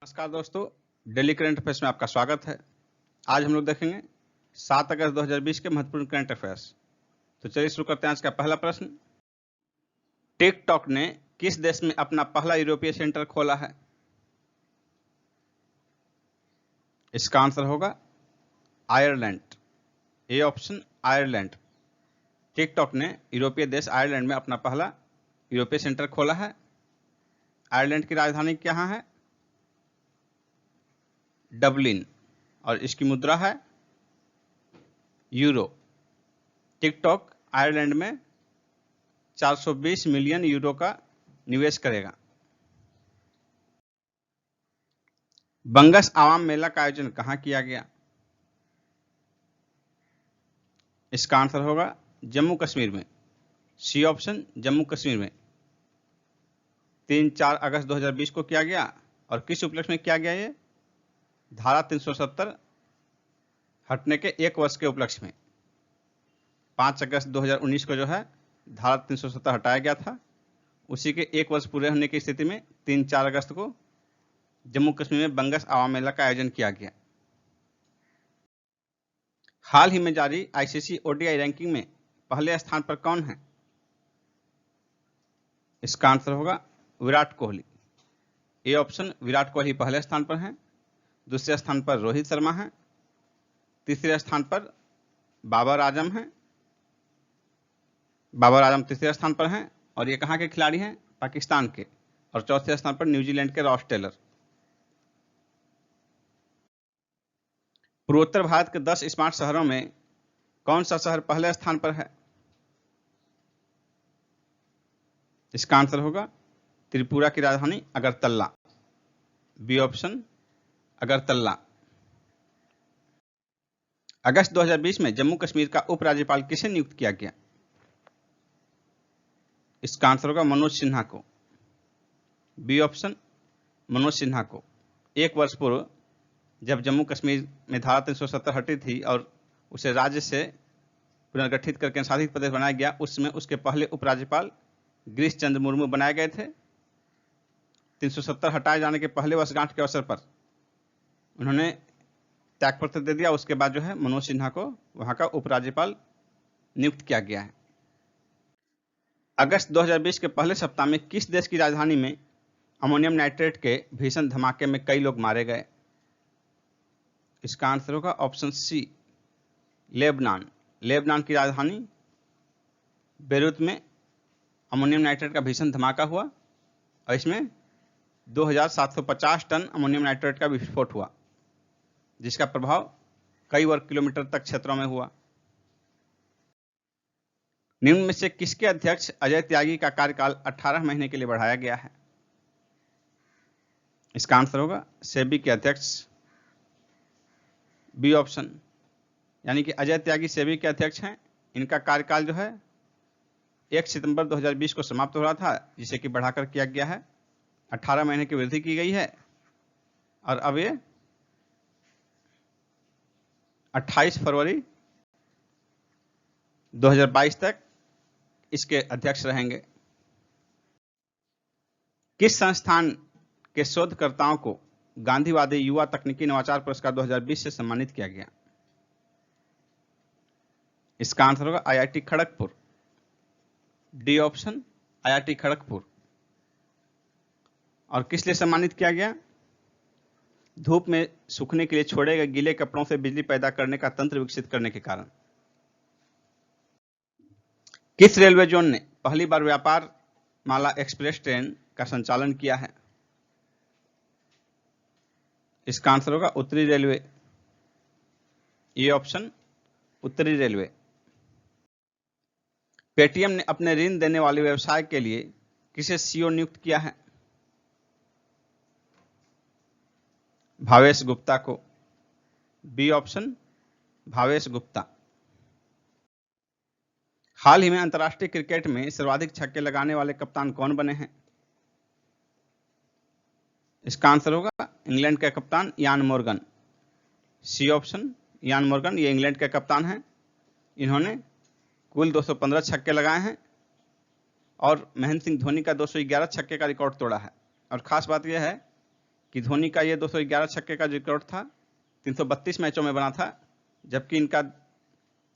नमस्कार दोस्तों, daily current affairs में आपका स्वागत है। आज हम लोग देखेंगे 7 अगस्त 2020 के महत्वपूर्ण करंट अफेयर्स। तो चलिए शुरू करते हैं आज का पहला प्रश्न। टिकटॉक ने किस देश में अपना पहला यूरोपीय सेंटर खोला है? इसका आंसर होगा Ireland. A option Ireland. TikTok ने यूरोपीय देश आयरलैंड में अपना पहला यूरोपीय सेंटर खोला है। आयरलैंड की राजधानी कहाँ है? डबलिन, और इसकी मुद्रा है यूरो। टिकटॉक आयरलैंड में 420 मिलियन यूरो का निवेश करेगा। बंगस आवाम मेला का आयोजन कहाँ किया गया? इसका आंसर होगा जम्मू कश्मीर में। सी ऑप्शन जम्मू कश्मीर में 3-4 अगस्त 2020 को किया गया। और किस उपलक्ष्य में किया गया? ये धारा 370 हटने के 1 वर्ष के उपलक्ष्य में। 5 अगस्त 2019 को जो है धारा 370 हटाया गया था, उसी के 1 वर्ष पूरे होने की स्थिति में 3-4 अगस्त को जम्मू कश्मीर में बंगस आवाम मेला का आयोजन किया गया। हाल ही में जारी आईसीसी ओडीआई रैंकिंग में पहले स्थान पर कौन है? इसका आंसर होगा विराट कोहली। ए ऑप्शन विराट कोहली पहले स्थान पर हैं। दूसरे स्थान पर रोहित शर्मा हैं। तीसरे स्थान पर बाबर आजम हैं। बाबर आजम तीसरे स्थान पर हैं और ये कहाँ के खिलाड़ी हैं? पाकिस्तान के। और चौथे स्थान पर न्यूजीलैंड के रॉस टेलर। पूर्वोत्तर भारत के 10 स्मार्ट शहरों में कौन सा शहर पहले स्थान पर है? इसका आंसर होगा त्रिपुरा की राजधानी अगरतला। B option Agartala. अगस्त 2020 में जम्मू कश्मीर का उपराज्यपाल किसे नियुक्त किया गया? इसका आंसर होगा मनोज सिन्हा को। बी ऑप्शन मनोज सिन्हा को। 1 वर्ष पूर्व जब जम्मू कश्मीर में धारा 370 हटी थी और उसे राज्य से पुनर्गठित कर केंद्रशासित प्रदेश बनाया गया, उसमें उसके पहले उपराज्यपाल गिरीश चंद्र मुर्मू बनाए गए थे। 370 हटाए जाने के पहले वर्षगांठ के अवसर पर उन्होंने त्यागपत्र दे दिया। उसके बाद जो है मनोज सिन्हा को वहां का उपराज्यपाल नियुक्त किया गया है। अगस्त 2020 के पहले सप्ताह में किस देश की राजधानी में अमोनियम नाइट्रेट के भीषण धमाके में कई लोग मारे गए? इसका आंसर होगा ऑप्शन सी लेबनान। लेबनान की राजधानी बेरूत में अमोनियम नाइट्रेट का भीषण धमाका हुआ और इसमें 2750 टन अमोनियम नाइट्रेट का विस्फोट हुआ, जिसका प्रभाव कई वर्ग किलोमीटर तक क्षेत्रों में हुआ। निम्न में से किसके अध्यक्ष अजय त्यागी का कार्यकाल 18 महीने के लिए बढ़ाया गया है? इसका आंसर होगा सेबी के अध्यक्ष। बी ऑप्शन, यानी कि अजय त्यागी सेबी के अध्यक्ष हैं। इनका कार्यकाल जो है 1 सितंबर 2020 को समाप्त हो रहा था, जिसे कि बढ़ाकर किया गया है। 18 महीने की वृद्धि की गई है और अब ये 28 फरवरी 2022 तक इसके अध्यक्ष रहेंगे। किस संस्थान के शोधकर्ताओं को गांधीवादी युवा तकनीकी नवाचार पुरस्कार 2020 से सम्मानित किया गया? इसका आंसर होगा IIT Kharagpur. D option IIT Kharagpur. और किस लिए सम्मानित किया गया? धूप में सूखने के लिए छोड़े गए गीले कपड़ों से बिजली पैदा करने का तंत्र विकसित करने के कारण। किस रेलवे जोन ने पहली बार व्यापार माला एक्सप्रेस ट्रेन का संचालन किया है? इसका आंसर होगा उत्तरी रेलवे। ये ऑप्शन उत्तरी रेलवे। पेटीएम ने अपने ऋण देने वाले व्यवसाय के लिए किसे सीईओ नियुक्त किया है? भावेश गुप्ता को। B option Bhavesh Gupta. हाल ही में अंतर्राष्ट्रीय क्रिकेट में सर्वाधिक छक्के लगाने वाले कप्तान कौन बने हैं? इसका आंसर होगा इंग्लैंड के कप्तान यान मोर्गन। सी ऑप्शन यान मोर्गन, ये इंग्लैंड के कप्तान हैं। इन्होंने कुल 215 छक्के लगाए हैं और महेंद्र सिंह धोनी का 211 छक्के का रिकॉर्ड तोड़ा है। और खास बात यह है कि धोनी का ये 211 छक्के का रिकॉर्ड था, 332 मैचों में बना था, जबकि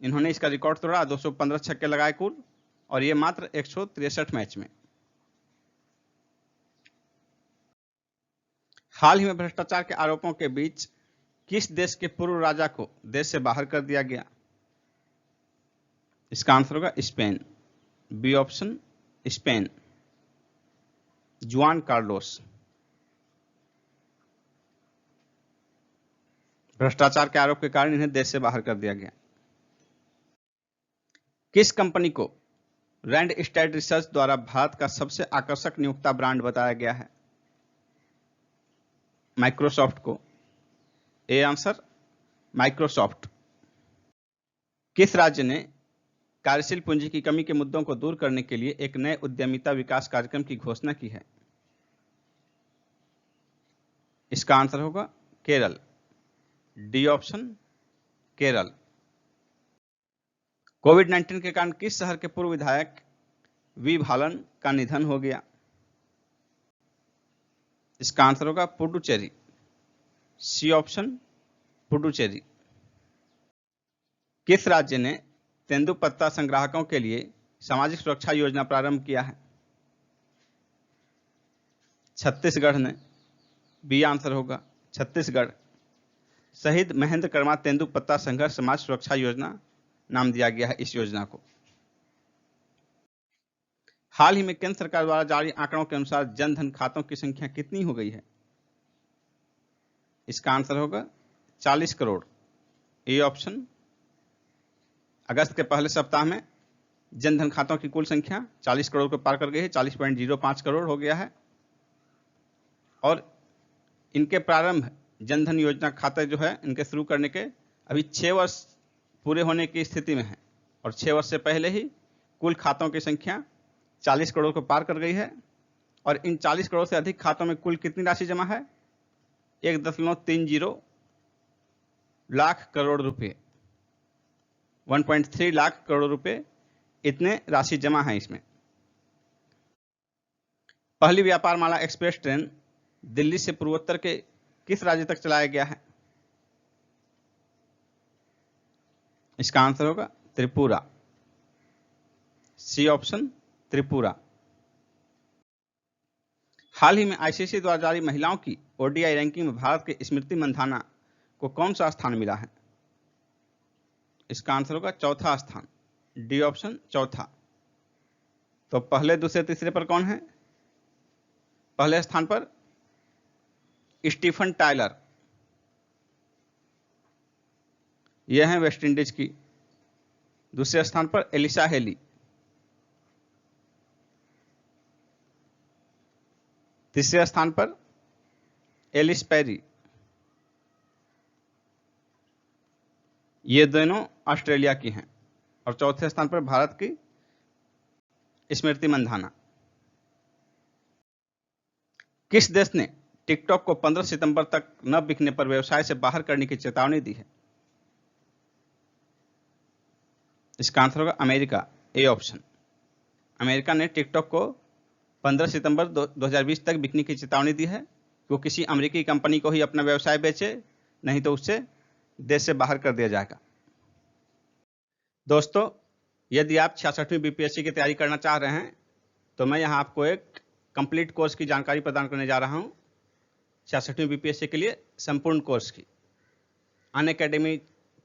इन्होंने इसका रिकॉर्ड तोड़ा, 215 छक्के लगाए कुल, और ये मात्र 163 मैच में। हाल ही में भ्रष्टाचार के आरोपों के बीच किस देश के पूर्व राजा को देश से बाहर कर दिया गया? इसका आंसर होगा Spain. B option Spain, Juan Carlos. भ्रष्टाचार के आरोप के कारण इन्हें देश से बाहर कर दिया गया। किस कंपनी को रैंड स्टैट रिसर्च द्वारा भारत का सबसे आकर्षक नियोक्ता ब्रांड बताया गया है? माइक्रोसॉफ्ट को। A answer Microsoft. किस राज्य ने कार्यशील पूंजी की कमी के मुद्दों को दूर करने के लिए एक नए उद्यमिता विकास कार्यक्रम की घोषणा की है? इसका आंसर होगा केरल। D option Kerala. कोविड-19 के कारण किस शहर के पूर्व विधायक वी भालन का निधन हो गया? इसका आंसर होगा पुडुचेरी। C option Puducherry. किस राज्य ने तेंदुपत्ता संग्राहकों के लिए सामाजिक सुरक्षा योजना प्रारंभ किया है? छत्तीसगढ़ ने। बी आंसर होगा छत्तीसगढ़। शहीद महेंद्र कर्मा तेंदुपत्ता संघर्ष समाज सुरक्षा योजना नाम दिया गया है इस योजना को। हाल ही में केंद्र सरकार द्वारा जारी आंकड़ों के अनुसार जनधन खातों की संख्या कितनी हो गई है? इसका आंसर होगा 40 करोड़। A option. अगस्त के पहले सप्ताह में जनधन खातों की कुल संख्या 40 करोड़ को पार कर गई है, 40.05 करोड़ हो गया है। और इनके प्रारंभ जनधन योजना खाते जो है इनके शुरू करने के अभी 6 वर्ष पूरे होने की स्थिति में है, और 6 वर्ष से पहले ही कुल खातों की संख्या 40 करोड़ को पार कर गई है। और इन 40 करोड़ से अधिक खातों में कुल कितनी राशि जमा है? 1.30 लाख करोड़ रुपए, 1.3 लाख करोड़ रुपए इतने राशि जमा है इसमें। पहली व्यापार माला एक्सप्रेस ट्रेन दिल्ली से पूर्वोत्तर के किस राज्य तक चलाया गया है? इसका आंसर होगा त्रिपुरा। C option Tripura. हाल ही में आईसीसी द्वारा जारी महिलाओं की ओडीआई रैंकिंग में भारत के स्मृति मंधाना को कौन सा स्थान मिला है? इसका आंसर होगा चौथा स्थान। डी ऑप्शन चौथा। तो पहले, दूसरे, तीसरे पर कौन है? पहले स्थान पर स्टीफन टायलर, यह है वेस्ट इंडीज की। दूसरे स्थान पर एलिसा हेली। तीसरे स्थान पर एलिस पेरी, ये दोनों ऑस्ट्रेलिया की हैं। और चौथे स्थान पर भारत की स्मृति मंधाना। किस देश ने टिकटॉक को 15 सितंबर तक न बिकने पर व्यवसाय से बाहर करने की चेतावनी दी है? इसका आंसर होगा अमेरिका। A option. अमेरिका ने टिकटॉक को 15 सितंबर 2020 तक बिकने की चेतावनी दी है कि वो किसी अमेरिकी कंपनी को ही अपना व्यवसाय बेचे, नहीं तो उससे देश से बाहर कर दिया जाएगा। दोस्तों, यदि आप 66वीं बीपीएससी की तैयारी करना चाह रहे हैं तो मैं यहाँ आपको एक कंप्लीट कोर्स की जानकारी प्रदान करने जा रहा हूँ। 66वीं बीपीएससी के लिए संपूर्ण कोर्स की अनअकैडमी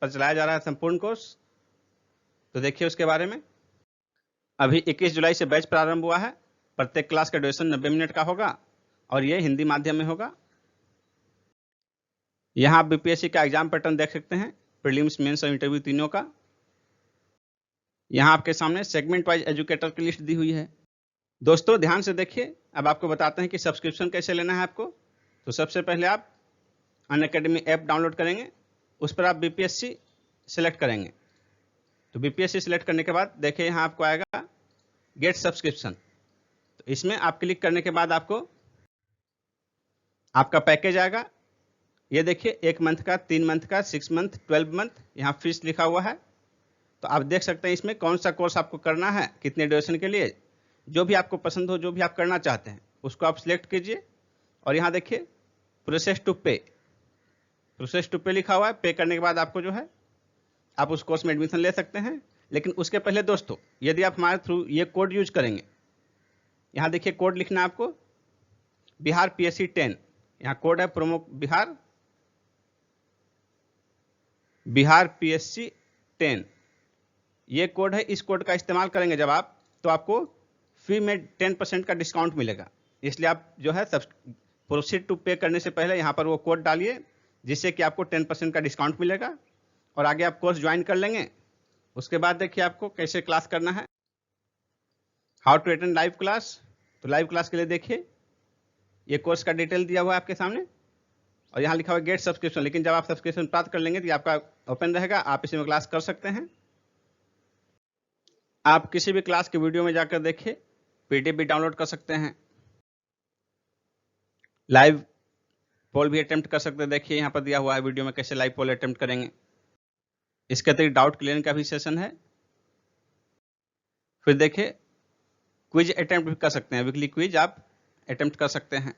पर चलाया जा रहा है संपूर्ण कोर्स। तो देखिए उसके बारे में। अभी 21 जुलाई से बैच प्रारंभ हुआ है। प्रत्येक क्लास का ड्यूरेशन 90 मिनट का होगा और ये हिंदी माध्यम में होगा। यहाँ आप बीपीएससी का एग्जाम पैटर्न देख सकते हैं, प्रीलिम्स, मेंस और इंटरव्यू तीनों का। यहाँ आपके सामने सेगमेंट वाइज एजुकेटर की लिस्ट दी हुई है। दोस्तों ध्यान से देखिए, अब आपको बताते हैं कि सब्सक्रिप्शन कैसे लेना है आपको। तो सबसे पहले आप अनअकैडमी ऐप डाउनलोड करेंगे, उस पर आप बीपीएससी सिलेक्ट करेंगे। तो बीपीएससी सिलेक्ट करने के बाद देखिए यहाँ आपको आएगा गेट सब्सक्रिप्शन। तो इसमें आप क्लिक करने के बाद आपको आपका पैकेज आएगा। ये देखिए 1 मंथ का, 3 मंथ का, 6 मंथ, 12 मंथ, यहाँ फीस लिखा हुआ है। तो आप देख सकते हैं इसमें कौन सा कोर्स आपको करना है, कितने ड्यूरेशन के लिए। जो भी आपको पसंद हो, जो भी आप करना चाहते हैं उसको आप सिलेक्ट कीजिए। और यहाँ देखिए प्रोसेस टू पे, प्रोसेस टू पे लिखा हुआ है। पे करने के बाद आपको जो है आप उस कोर्स में एडमिशन ले सकते हैं। लेकिन उसके पहले दोस्तों, यदि आप हमारे थ्रू ये कोड यूज करेंगे, यहाँ देखिए कोड लिखना है आपको, बिहार PSC 10, यहाँ कोड है प्रोमो बिहार PSC 10, ये कोड है। इस कोड का इस्तेमाल करेंगे जब आप, तो आपको फी में 10% का डिस्काउंट मिलेगा। इसलिए आप जो है सब प्रोसीड टू पे करने से पहले यहाँ पर वो कोड डालिए, जिससे कि आपको 10% का डिस्काउंट मिलेगा और आगे आप कोर्स ज्वाइन कर लेंगे। उसके बाद देखिए आपको कैसे क्लास करना है, how to attend live class. तो लाइव क्लास के लिए देखिए ये कोर्स का डिटेल दिया हुआ है आपके सामने और यहाँ लिखा हुआ है गेट सब्सक्रिप्शन। लेकिन जब आप सब्सक्रिप्शन प्राप्त कर लेंगे तो ये आपका ओपन रहेगा, आप इसी में क्लास कर सकते हैं। आप किसी भी क्लास के वीडियो में जाकर देखिए, PDF भी डाउनलोड कर सकते हैं, लाइव पोल भी अटेम्प्ट कर सकते हैं। देखिए यहाँ पर दिया हुआ है वीडियो में कैसे लाइव पोल अटेम्प्ट करेंगे। इसके अतिरिक्त डाउट क्लियरिंग का भी सेशन है। फिर देखिए क्विज अटेम्प्ट भी कर सकते हैं, वीकली क्विज आप अटेम्प्ट कर सकते हैं।